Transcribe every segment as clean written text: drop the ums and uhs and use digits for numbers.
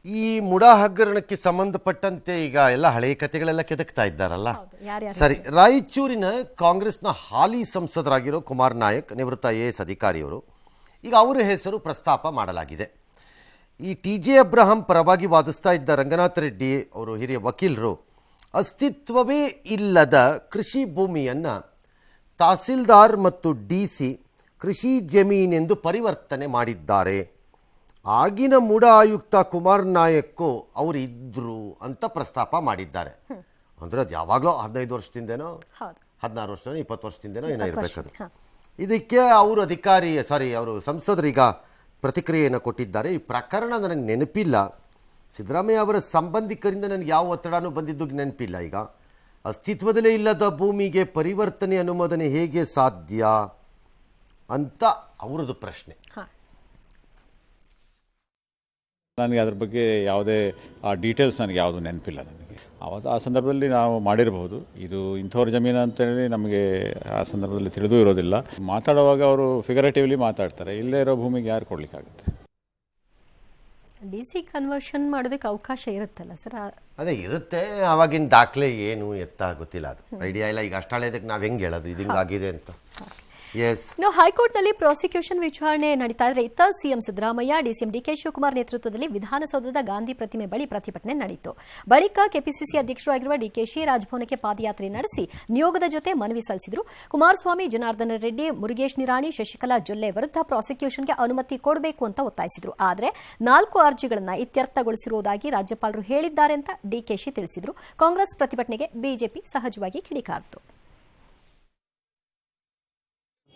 ಈ ಮುಡಾ ಹಗರಣಕ್ಕೆ ಸಂಬಂಧಪಟ್ಟಂತೆ ಈಗ ಎಲ್ಲ ಹಳೆಯ ಕಥೆಗಳೆಲ್ಲ ಕೆದಕ್ತಾ ಇದ್ದಾರಲ್ಲ. ಸರಿ, ರಾಯಚೂರಿನ ಕಾಂಗ್ರೆಸ್ನ ಹಾಲಿ ಸಂಸದರಾಗಿರೋ ಕುಮಾರ್ ನಾಯಕ್, ನಿವೃತ್ತ IAS ಅಧಿಕಾರಿಯವರು, ಈಗ ಅವರ ಹೆಸರು ಪ್ರಸ್ತಾಪ ಮಾಡಲಾಗಿದೆ. ಈ TJ ಅಬ್ರಹಾಂ ಪರವಾಗಿ ವಾದಿಸ್ತಾ ಇದ್ದ ರಂಗನಾಥ ರೆಡ್ಡಿ ಅವರು ಹಿರಿಯ ವಕೀಲರು ಅಸ್ತಿತ್ವವೇ ಇಲ್ಲದ ಕೃಷಿ ಭೂಮಿಯನ್ನು ತಹಸೀಲ್ದಾರ್ ಮತ್ತು DC ಕೃಷಿ ಜಮೀನೆಂದು ಪರಿವರ್ತನೆ ಮಾಡಿದ್ದಾರೆ. ಆಗಿನ ಮೂಡ ಆಯುಕ್ತ ಕುಮಾರ್ ನಾಯಕ್ಕು ಅವರು ಇದ್ರು ಅಂತ ಪ್ರಸ್ತಾಪ ಮಾಡಿದ್ದಾರೆ. ಅಂದ್ರೆ ಅದು ಯಾವಾಗಲೂ 15 ವರ್ಷದಿಂದೇನೋ 16 ವರ್ಷನೋ 20 ವರ್ಷದಿಂದೇನೋ ಏನೋ ಇರಬೇಕದು. ಇದಕ್ಕೆ ಅವರು ಸಂಸದರೀಗ ಪ್ರತಿಕ್ರಿಯೆಯನ್ನು ಕೊಟ್ಟಿದ್ದಾರೆ. ಈ ಪ್ರಕರಣ ನನಗೆ ನೆನಪಿಲ್ಲ, ಸಿದ್ದರಾಮಯ್ಯ ಅವರ ಸಂಬಂಧಿಕರಿಂದ ನನಗೆ ಯಾವ ಒತ್ತಡನೂ ಬಂದಿದ್ದು ನೆನಪಿಲ್ಲ. ಈಗ ಅಸ್ತಿತ್ವದಲ್ಲೇ ಇಲ್ಲದ ಭೂಮಿಗೆ ಪರಿವರ್ತನೆ ಅನುಮೋದನೆ ಹೇಗೆ ಸಾಧ್ಯ ಅಂತ ಅವರದ್ದು ಪ್ರಶ್ನೆ. ನನಗೆ ಅದ್ರ ಬಗ್ಗೆ ಯಾವುದೇ ಡೀಟೇಲ್ಸ್ ನನಗೆ ಯಾವುದು ನೆನಪಿಲ್ಲ. ನನಗೆ ಆ ಸಂದರ್ಭದಲ್ಲಿ ನಾವು ಮಾಡಿರಬಹುದು, ಇದು ಇಂಥವ್ರ ಜಮೀನು ಅಂತೇಳಿ ನಮಗೆ ಆ ಸಂದರ್ಭದಲ್ಲಿ ತಿಳಿದೂ ಇರೋದಿಲ್ಲ. ಮಾತಾಡುವಾಗ ಅವರು ಫಿಗರೇಟಿವ್ಲಿ ಮಾತಾಡ್ತಾರೆ, ಇಲ್ಲೇ ಇರೋ ಭೂಮಿಗೆ ಯಾರು ಕೊಡಲಿಕ್ಕಾಗುತ್ತೆ? DC ಕನ್ವರ್ಷನ್ ಮಾಡೋದಕ್ಕೆ ಅವಕಾಶ ಇರುತ್ತಲ್ಲ ಸರ್? ಅದೇ ಇರುತ್ತೆ, ಅವಾಗಿನ ದಾಖಲೆ ಏನು ಎತ್ತ ಗೊತ್ತಿಲ್ಲ, ಅದು ಐಡಿಯಾ ಇಲ್ಲ. ಈಗ ಅಷ್ಟಾಳೆದಕ್ಕೆ ನಾವು ಹೆಂಗೆ ಹೇಳೋದು ಇದು ಹಿಂಗಾಗಿದೆ ಅಂತ? ಹೈಕೋರ್ಟ್ನಲ್ಲಿ ಪ್ರಾಸಿಕ್ಯೂಷನ್ ವಿಚಾರಣೆ ನಡೀತಾ ಇದ್ರೆ, ಇತ್ತ CM Siddaramaiah, DCM DK Shivakumar ನೇತೃತ್ವದಲ್ಲಿ ವಿಧಾನಸೌಧದ ಗಾಂಧಿ ಪ್ರತಿಮೆ ಬಳಿ ಪ್ರತಿಭಟನೆ ನಡೆಯಿತು. ಬಳಿಕ ಕೆಪಿಸಿಸಿ ಅಧ್ಯಕ್ಷರಾಗಿರುವ DKಶಿ ರಾಜಭವನಕ್ಕೆ ಪಾದಯಾತ್ರೆ ನಡೆಸಿ ನಿಯೋಗದ ಜೊತೆ ಮನವಿ ಸಲ್ಲಿಸಿದರು. ಕುಮಾರಸ್ವಾಮಿ, ಜನಾರ್ದನ ರೆಡ್ಡಿ, ಮುರುಗೇಶ್ ನಿರಾಣಿ, ಶಶಿಕಲಾ ಜೊಲ್ಲೆ ವಿರುದ್ಧ ಪ್ರಾಸಿಕ್ಯೂಷನ್ಗೆ ಅನುಮತಿ ಕೊಡಬೇಕು ಅಂತ ಒತ್ತಾಯಿಸಿದರು. ಆದರೆ 4 ಅರ್ಜಿಗಳನ್ನು ಇತ್ಯರ್ಥಗೊಳಿಸಿರುವುದಾಗಿ ರಾಜ್ಯಪಾಲರು ಹೇಳಿದ್ದಾರೆ ಅಂತ DKಶಿ ತಿಳಿಸಿದರು. ಕಾಂಗ್ರೆಸ್ ಪ್ರತಿಭಟನೆಗೆ ಬಿಜೆಪಿ ಸಹಜವಾಗಿ ಕಿಡಿಕಾರಿತು.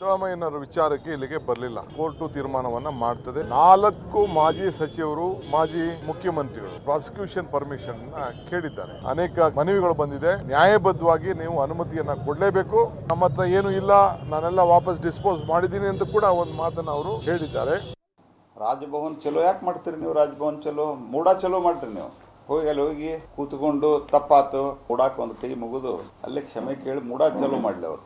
ಸಿದ್ದರಾಮಯ್ಯನವರ ವಿಚಾರಕ್ಕೆ ಇಲ್ಲಿಗೆ ಬರಲಿಲ್ಲ. ಕೋರ್ಟು ತೀರ್ಮಾನವನ್ನ ಮಾಡ್ತದೆ. 4 ಮಾಜಿ ಸಚಿವರು, ಮಾಜಿ ಮುಖ್ಯಮಂತ್ರಿಗಳು ಪ್ರಾಸಿಕ್ಯೂಷನ್ ಪರ್ಮಿಷನ್ ಕೇಳಿದ್ದಾರೆ. ಅನೇಕ ಮನವಿಗಳು ಬಂದಿದೆ. ನ್ಯಾಯಬದ್ಧವಾಗಿ ನೀವು ಅನುಮತಿಯನ್ನ ಕೊಡಲೇಬೇಕು. ನಮ್ಮ ಹತ್ರ ಏನು ಇಲ್ಲ, ನಾನೆಲ್ಲ ವಾಪಸ್ ಡಿಸ್ಪೋಸ್ ಮಾಡಿದ್ದೀನಿ ಅಂತ ಕೂಡ ಒಂದು ಮಾತನ್ನ ಅವರು ಹೇಳಿದ್ದಾರೆ. ರಾಜಭವನ್ ಚಲೋ ಯಾಕೆ ಮಾಡ್ತೀರಿ ನೀವು? ರಾಜಭವನ್ ಚಲೋ, ಮೂಡ ಚಲೋ ಮಾಡ್ರಿ ನೀವು. ಅಲ್ಲಿ ಹೋಗಿ ಕೂತ್ಕೊಂಡು ತಪ್ಪಾತು ಮೂಡಾಕ್ ಒಂದು ಕೈ ಮುಗಿದು ಅಲ್ಲೇ ಕ್ಷಮೆ ಕೇಳಿ ಮೂಡ ಚಲೋ ಮಾಡ್ಲಿ ಅವರು.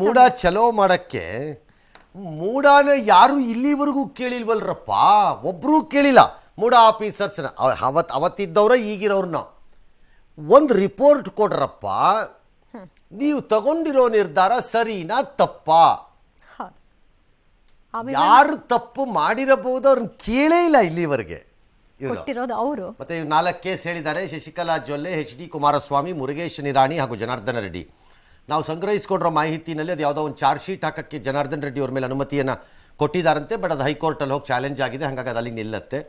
ಮೂಡ ಚಲೋ ಮಾಡಕ್ಕೆ ಮೂಡಾನ ಯಾರು ಇಲ್ಲಿವರೆಗೂ ಕೇಳಿಲ್ವಲ್ರಪ್ಪ, ಒಬ್ರು ಕೇಳಿಲ್ಲ. ಮೂಡ ಆಫೀಸರ್ಸ್ನ ಅವತ್ತಿದ್ದವ್ರ ಈಗಿರೋರ್ನ ಒಂದು ರಿಪೋರ್ಟ್ ಕೊಡ್ರಪ್ಪ, ನೀವು ತಗೊಂಡಿರೋ ನಿರ್ಧಾರ ಸರಿನಾ ತಪ್ಪಾ, ಯಾರು ತಪ್ಪು ಮಾಡಿರಬಹುದು ಅವ್ರನ್ನ ಕೇಳೇ ಇಲ್ಲ ಇಲ್ಲಿವರೆಗೆ. ಮತ್ತೆ 4 ಕೇಸ್ ಹೇಳಿದ್ದಾರೆ. ಶಶಿಕಲಾ ಜೊಲ್ಲೆ, HD ಕುಮಾರಸ್ವಾಮಿ, ಮುರುಗೇಶ್ ನಿರಾಣಿ ಹಾಗೂ ಜನಾರ್ದನ ರೆಡ್ಡಿ. ನಾವು ಸಂಗ್ರಹಿಸಿಕೊಂಡಿರೋ ಮಾಹಿತಿನಲ್ಲಿ ಅದು ಯಾವುದೋ ಒಂದು ಚಾರ್ಜ್ ಶೀಟ್ ಹಾಕಕ್ಕೆ ಜನಾರ್ದನ್ ರೆಡ್ಡಿ ಅವ್ರ ಮೇಲೆ ಅನುಮತಿಯನ್ನು ಕೊಟ್ಟಿದ್ದಾರಂತೆ. ಬಟ್ ಅದು ಹೈಕೋರ್ಟಲ್ಲಿ ಹೋಗಿ ಚಾಲೆಂಜ್ ಆಗಿದೆ, ಹಾಗಾಗಿ ಅದು ಅಲ್ಲಿಗೆ ನಿಲ್ಲತ್ತೆ.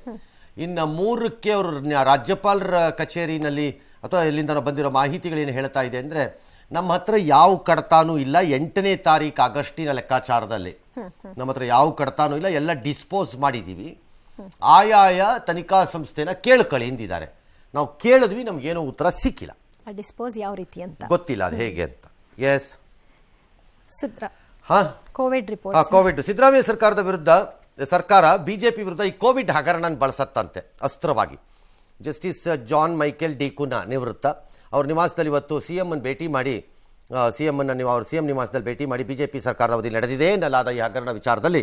ಇನ್ನು 3ಕ್ಕೆ ಅವರು ರಾಜ್ಯಪಾಲರ ಕಚೇರಿನಲ್ಲಿ ಅಥವಾ ಎಲ್ಲಿಂದ ಬಂದಿರೋ ಮಾಹಿತಿಗಳೇನು ಹೇಳ್ತಾ ಇದೆ ಅಂದರೆ, ನಮ್ಮ ಹತ್ರ ಯಾವ ಕಡತಾನೂ ಇಲ್ಲ, 8ನೇ ತಾರೀಕು ಆಗಸ್ಟಿನ ಲೆಕ್ಕಾಚಾರದಲ್ಲಿ ನಮ್ಮ ಹತ್ರ ಯಾವ ಕಡತಾನೂ ಇಲ್ಲ, ಎಲ್ಲ ಡಿಸ್ಪೋಸ್ ಮಾಡಿದ್ದೀವಿ, ಆಯಾಯ ತನಿಖಾ ಸಂಸ್ಥೆನ ಕೇಳ್ಕೊಳ್ಳಿ ಎಂದಿದ್ದಾರೆ. ನಾವು ಕೇಳಿದ್ವಿ, ನಮಗೇನೋ ಉತ್ತರ ಸಿಕ್ಕಿಲ್ಲ. ಡಿಸ್ಪೋಸ್ ಯಾವ ರೀತಿ ಅಂತ ಗೊತ್ತಿಲ್ಲ, ಅದು ಹೇಗೆ ಅಂತ. ಕೋವಿಡ್ ಸಿದ್ದರಾಮಯ್ಯ ಸರ್ಕಾರ ಬಿಜೆಪಿ ವಿರುದ್ಧ ಈ ಕೋವಿಡ್ ಹಗರಣ ಬಳಸತ್ತಂತೆ ಅಸ್ತ್ರವಾಗಿ. Justice John Michael D Cunha ನಿವೃತ್ತ ಅವ್ರ ನಿವಾಸದಲ್ಲಿ ಇವತ್ತು ಸಿಎಂ ಭೇಟಿ ಮಾಡಿ ಸಿಎಂ ನಿವಾಸದಲ್ಲಿ ಭೇಟಿ ಮಾಡಿ ಬಿಜೆಪಿ ಸರ್ಕಾರದ ಅವಧಿಯಲ್ಲಿ ನಡೆದಿದೆ ಎನ್ನಲಾದ ಈ ಹಗರಣ ವಿಚಾರದಲ್ಲಿ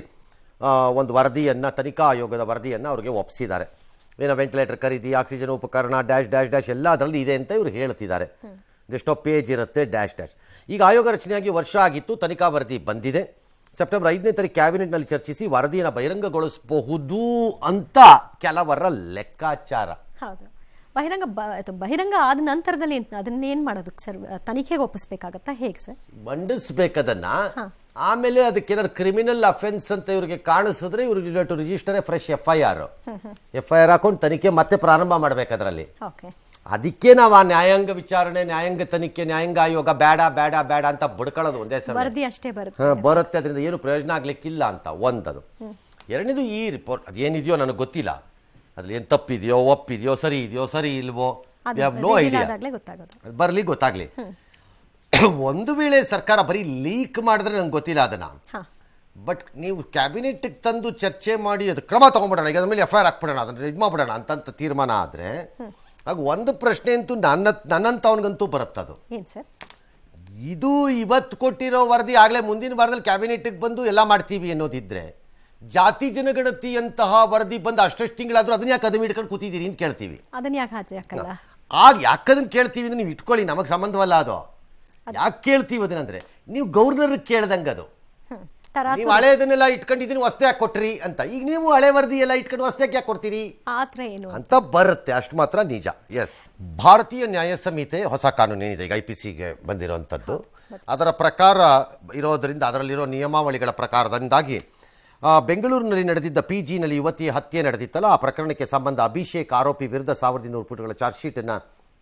ಒಂದು ವರದಿಯನ್ನು, ತನಿಖಾ ಆಯೋಗದ ವರದಿಯನ್ನು ಅವ್ರಿಗೆ ಒಪ್ಪಿಸಿದ್ದಾರೆ. ವೆಂಟಿಲೇಟರ್ ಖರೀದಿ, ಆಕ್ಸಿಜನ್ ಉಪಕರಣ ಡ್ಯಾಶ್ ಡ್ಯಾಶ್ ಡ್ಯಾಶ್ ಎಲ್ಲ ಅದರಲ್ಲಿ ಇದೆ ಅಂತ ಇವರು ಹೇಳ್ತಿದ್ದಾರೆ. ಎಷ್ಟೋ ಪೇಜ್ ಇರುತ್ತೆ ಡ್ಯಾಶ್ ಡ್ಯಾಶ್. ಈಗ ಆಯೋಗ ರಚನೆಯಾಗಿ ವರ್ಷ ಆಗಿತ್ತು, ತನಿಖಾ ವರದಿ ಬಂದಿದೆ. ಸೆಪ್ಟೆಂಬರ್ 5ನೇ ತಾರೀಕು ಕ್ಯಾಬಿನೆಟ್ನಲ್ಲಿ ಚರ್ಚಿಸಿ ವರದಿಯನ್ನು ಬಹಿರಂಗಗೊಳಿಸಬಹುದು ಅಂತ ಕೆಲವರ ಲೆಕ್ಕಾಚಾರ. ಹೌದು, ಬಹಿರಂಗ ಆದ ನಂತರದಲ್ಲಿ ಅದನ್ನೇನು ಮಾಡೋದಕ್ಕೆ ಸರ್? ತನಿಖೆಗೆ ಒಪ್ಪಿಸ್ಬೇಕಾಗತ್ತಾ, ಹೇಗೆ ಸರ್? ಮಂಡಿಸ್ಬೇಕದನ್ನ. ಆಮೇಲೆ ಅದಕ್ಕೆ ಏನಾದ್ರು ಕ್ರಿಮಿನಲ್ ಅಫೆನ್ಸ್ ಅಂತ ಇವ್ರಿಗೆ ಕಾಣಿಸಿದ್ರೆ ಇವ್ರಿಗೆ ಟು ರಿಜಿಸ್ಟರ್ ಫ್ರೆಶ್ FIR ಹಾಕೊಂಡು ತನಿಖೆ ಮತ್ತೆ ಪ್ರಾರಂಭ ಮಾಡ್ಬೇಕದ್ರಲ್ಲಿ. ಅದಕ್ಕೆ ನಾವು ಆ ನ್ಯಾಯಾಂಗ ವಿಚಾರಣೆ, ನ್ಯಾಯಾಂಗ ತನಿಖೆ, ನ್ಯಾಯಾಂಗ ಆಯೋಗ ಬೇಡ ಬೇಡ ಬೇಡ ಅಂತ ಬಡ್ಕೊಳ್ಳೋದು ಒಂದೇ ಸಲ ಬರುತ್ತೆ. ಅದರಿಂದ ಏನು ಪ್ರಯೋಜನ ಆಗ್ಲಿಕ್ಕಿಲ್ಲ ಅಂತ ಒಂದದು. ಎರಡನೇದು ಈ ರಿಪೋರ್ಟ್ ಅದೇನಿದೆಯೋ ನನಗೆ ಗೊತ್ತಿಲ್ಲ, ಅದ್ರಲ್ಲಿ ಏನು ತಪ್ಪಿದೆಯೋ ಒಪ್ಪಿದೆಯೋ ಸರಿ ಇದೆಯೋ ಸರಿ ಇಲ್ವೋ, ನೋ ಐಡಿಯಾ. ಬರಲಿ ಗೊತ್ತಾಗ್ಲಿ. ಒಂದು ವೇಳೆ ಸರ್ಕಾರ ಬರೀ ಲೀಕ್ ಮಾಡಿದ್ರೆ ನಂಗೆ ಗೊತ್ತಿಲ್ಲ ಅದನ್ನ. ಬಟ್ ನೀವು ಕ್ಯಾಬಿನೆಟ್ ತಂದು ಚರ್ಚೆ ಮಾಡಿ ಅದು ಕ್ರಮ ತಗೊಂಡ್ಬಿಡೋಣ, ಈಗ ಅದ್ರ ಮೇಲೆ FIR ಹಾಕ್ಬಿಡೋಣ, ಅದನ್ನ ಇದು ಮಾಡ್ಬಿಡೋಣ ಅಂತ ತೀರ್ಮಾನ ಆದ್ರೆ ಆಗ ಒಂದು ಪ್ರಶ್ನೆ ಅಂತೂ ನನ್ನಂತವನಿಗಂತೂ ಬರುತ್ತದು. ಇದು ಇವತ್ತು ಕೊಟ್ಟಿರೋ ವರದಿ ಆಗಲೇ ಮುಂದಿನ ವಾರದಲ್ಲಿ ಕ್ಯಾಬಿನೆಟ್ಗೆ ಬಂದು ಎಲ್ಲ ಮಾಡ್ತೀವಿ ಅನ್ನೋದಿದ್ರೆ ಜಾತಿ ಜನಗಣತಿಯಂತಹ ವರದಿ ಬಂದು ಅಷ್ಟಷ್ಟು ತಿಂಗಳಾದ್ರೂ ಅದನ್ನ ಯಾಕೆ ಅದನ್ನ ಇಟ್ಕೊಂಡು ಕೂತಿದ್ದೀರಿ ಅಂತ ಕೇಳ್ತೀವಿ. ಅದನ್ನ ಯಾಕೆ ಆಚೆ ಹಾಕಲ್ಲ? ಆಗ ಯಾಕದನ್ನ ಕೇಳ್ತೀವಿ ಅಂದ್ರೆ ನೀವು ಇಟ್ಕೊಳ್ಳಿ, ನಮಗೆ ಸಂಬಂಧವಲ್ಲ ಅದು. ಯಾಕೆ ಕೇಳ್ತೀವಿ ಅದನ್ನಂದ್ರೆ ನೀವು ಗವರ್ನರ್ ಕೇಳ್ದಂಗೆ ಅದು. ನೀವು ಹಳೆದನ್ನೆಲ್ಲ ಇಟ್ಕೊಂಡಿದ್ದೀನಿ ಹೊಸ್ತೆ ಯಾಕೆ ಕೊಟ್ರಿ ಅಂತ. ಈಗ ನೀವು ಹಳೆ ವರದಿ ಎಲ್ಲ ಇಟ್ಕೊಂಡು ಹೊಸ್ತೆಗೆ ಯಾಕೆ ಕೊಡ್ತೀರಿ ಅಂತ ಬರುತ್ತೆ, ಅಷ್ಟು ಮಾತ್ರ ನಿಜ. ಎಸ್, ಭಾರತೀಯ ನ್ಯಾಯ ಸಂಹಿತೆ ಹೊಸ ಕಾನೂನು ಏನಿದೆ ಈಗ IPCಗೆ ಬಂದಿರುವಂಥದ್ದು, ಅದರ ಪ್ರಕಾರ ಇರೋದರಿಂದ ಅದರಲ್ಲಿರೋ ನಿಯಮಾವಳಿಗಳ ಪ್ರಕಾರದಿಂದಾಗಿ ಬೆಂಗಳೂರಿನಲ್ಲಿ ನಡೆದಿದ್ದ PGನಲ್ಲಿ ಯುವತಿಯ ಹತ್ಯೆ ನಡೆದಿತ್ತಲ್ಲ, ಆ ಪ್ರಕರಣಕ್ಕೆ ಸಂಬಂಧ ಅಭಿಷೇಕ್ ಆರೋಪಿ ವಿರುದ್ಧ 1200 ಪುಟಗಳ ಚಾರ್ಜ್ ಶೀಟನ್ನು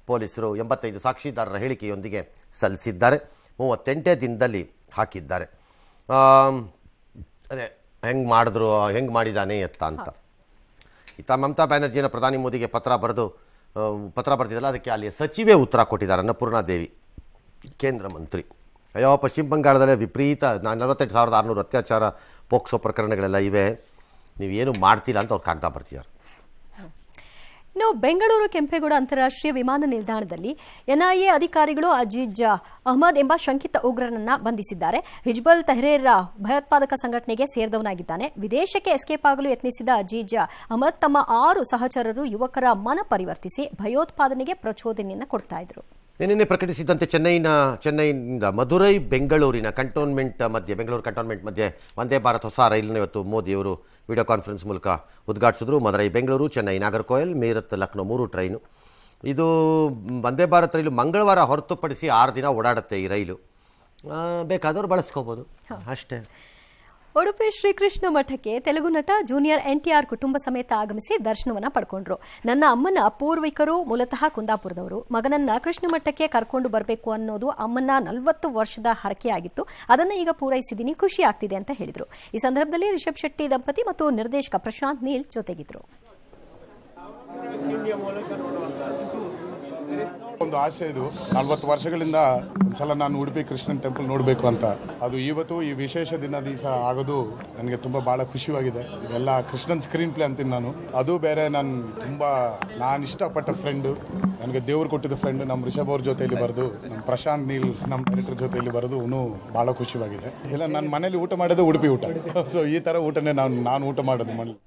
ಪೊಲೀಸರು 85 ಸಾಕ್ಷಿದಾರರ ಹೇಳಿಕೆಯೊಂದಿಗೆ ಸಲ್ಲಿಸಿದ್ದಾರೆ. 38 ದಿನದಲ್ಲಿ ಹಾಕಿದ್ದಾರೆ. ಅದೇ ಹೆಂಗೆ ಮಾಡಿದ್ರು, ಹೆಂಗೆ ಮಾಡಿದ್ದಾನೆ ಅಂತ. ಈತ ಮಮತಾ ಬ್ಯಾನರ್ಜಿನ ಪ್ರಧಾನಿ ಮೋದಿಗೆ ಪತ್ರ ಬರೆದಿದ್ದಲ್ಲ, ಅದಕ್ಕೆ ಅಲ್ಲಿ ಸಚಿವೆ ಉತ್ತರ ಕೊಟ್ಟಿದ್ದಾರೆ. ಅನ್ನಪೂರ್ಣಾದೇವಿ ಕೇಂದ್ರ ಮಂತ್ರಿ. ಅಯ್ಯೋ, ಪಶ್ಚಿಮ ಬಂಗಾಳದಲ್ಲೇ ವಿಪರೀತ 48,600 ಅತ್ಯಾಚಾರ ಪೋಕ್ಸೋ ಪ್ರಕರಣಗಳೆಲ್ಲ ಇವೆ, ನೀವೇನು ಮಾಡ್ತಿಲ್ಲ ಅಂತ ಅವ್ರು ಕಾಗದ ಬರ್ತಿದ್ದಾರೆ. ಇನ್ನು ಬೆಂಗಳೂರು ಕೆಂಪೇಗೌಡ ಅಂತಾರಾಷ್ಟ್ರೀಯ ವಿಮಾನ ನಿಲ್ದಾಣದಲ್ಲಿ NIA ಅಧಿಕಾರಿಗಳು ಅಜೀಜ್ ಅಹಮದ್ ಎಂಬ ಶಂಕಿತ ಉಗ್ರನನ್ನ ಬಂಧಿಸಿದ್ದಾರೆ. ಹಿಜ್ಬುಲ್ ತಹ್ರೀರ್ ಭಯೋತ್ಪಾದಕ ಸಂಘಟನೆಗೆ ಸೇರಿದವನಾಗಿದ್ದಾನೆ. ವಿದೇಶಕ್ಕೆ ಎಸ್ಕೇಪ್ ಆಗಲು ಯತ್ನಿಸಿದ ಅಜೀಜ್ ಅಹಮದ್ ತಮ್ಮ 6 ಸಹಚರರು ಯುವಕರ ಮನ ಪರಿವರ್ತಿಸಿ ಭಯೋತ್ಪಾದನೆಗೆ ಪ್ರಚೋದನೆಯನ್ನು ಕೊಡ್ತಾ ಇದ್ರು. ನಿನ್ನೆ ಪ್ರಕಟಿಸಿದಂತೆ ಚೆನ್ನೈನಿಂದ ಮಧುರೈ ಬೆಂಗಳೂರಿನ ಬೆಂಗಳೂರು ಕಂಟೋನ್ಮೆಂಟ್ ಮಧ್ಯೆ ವಂದೇ ಭಾರತ್ ಹೊಸ ರೈಲನ್ನು ಇವತ್ತು ಮೋದಿಯವರು ವಿಡಿಯೋ ಕಾನ್ಫರೆನ್ಸ್ ಮೂಲಕ ಉದ್ಘಾಟಿಸಿದ್ರು. ಮಧುರೈ ಬೆಂಗಳೂರು, ಚೆನ್ನೈ ನಾಗರ್ಕೋಯಿಲ್, ಮೀರತ್ ಲಕ್ನೋ 3 ಟ್ರೈನು. ಇದು ವಂದೇ ಭಾರತ್ ರೈಲು ಮಂಗಳವಾರ ಹೊರತುಪಡಿಸಿ 6 ದಿನ ಓಡಾಡುತ್ತೆ ಈ ರೈಲು. ಬೇಕಾದವರು ಬಳಸ್ಕೋಬೋದು ಅಷ್ಟೇ. ಉಡುಪಿ ಶ್ರೀಕೃಷ್ಣ ಮಠಕ್ಕೆ ತೆಲುಗು ನಟ ಜೂನಿಯರ್ NTR ಕುಟುಂಬ ಸಮೇತ ಆಗಮಿಸಿ ದರ್ಶನವನ್ನ ಪಡ್ಕೊಂಡ್ರು. ನನ್ನ ಅಮ್ಮನ ಪೂರ್ವಿಕರು ಮೂಲತಃ ಕುಂದಾಪುರದವರು. ಮಗನನ್ನ ಕೃಷ್ಣ ಮಠಕ್ಕೆ ಕರ್ಕೊಂಡು ಬರಬೇಕು ಅನ್ನೋದು ಅಮ್ಮನ 40 ವರ್ಷದ ಹರಕೆಯಾಗಿತ್ತು. ಅದನ್ನ ಈಗ ಪೂರೈಸಿದ್ದೀನಿ, ಖುಷಿ ಆಗ್ತಿದೆ ಅಂತ ಹೇಳಿದ್ರು. ಈ ಸಂದರ್ಭದಲ್ಲಿ ರಿಷಬ್ ಶೆಟ್ಟಿ ದಂಪತಿ ಮತ್ತು ನಿರ್ದೇಶಕ ಪ್ರಶಾಂತ್ ನೀಲ್ ಜೊತೆಗಿದ್ರು. ಒಂದು ಆಸೆ ಇದು, 40 ವರ್ಷಗಳಿಂದ ಒಂದ್ಸಲ ನಾನು ಉಡುಪಿ ಕೃಷ್ಣನ್ ಟೆಂಪಲ್ ನೋಡಬೇಕು ಅಂತ. ಅದು ಇವತ್ತು ಈ ವಿಶೇಷ ದಿವಸ ಆಗೋದು ನನಗೆ ತುಂಬ ಭಾಳ ಖುಷಿಯಾಗಿದೆ. ಇದೆಲ್ಲ ಕೃಷ್ಣನ್ ಸ್ಕ್ರೀನ್ ಪ್ಲೇ ಅಂತೀನಿ ನಾನು. ಅದು ಬೇರೆ, ನಾನು ಇಷ್ಟಪಟ್ಟ ಫ್ರೆಂಡು, ನನಗೆ ದೇವ್ರು ಕೊಟ್ಟಿದ್ದ ಫ್ರೆಂಡ್ ನಮ್ಮ ರಿಷಬ್ ಅವ್ರ ಜೊತೆಯಲ್ಲಿ ಬರೋದು, ನಮ್ಮ ಪ್ರಶಾಂತ್ ನೀಲ್ ನಮ್ಮ ಡೈರೆಕ್ಟರ್ ಜೊತೆಯಲ್ಲಿ ಬರೋದು ಭಾಳ ಖುಷಿಯಾಗಿದೆ. ಇಲ್ಲ, ನನ್ನ ಮನೇಲಿ ಊಟ ಮಾಡೋದು ಉಡುಪಿ ಊಟ. ಸೊ ಈ ಥರ ಊಟನೇ ನಾನು ಊಟ ಮಾಡೋದು ಮನೇಲಿ.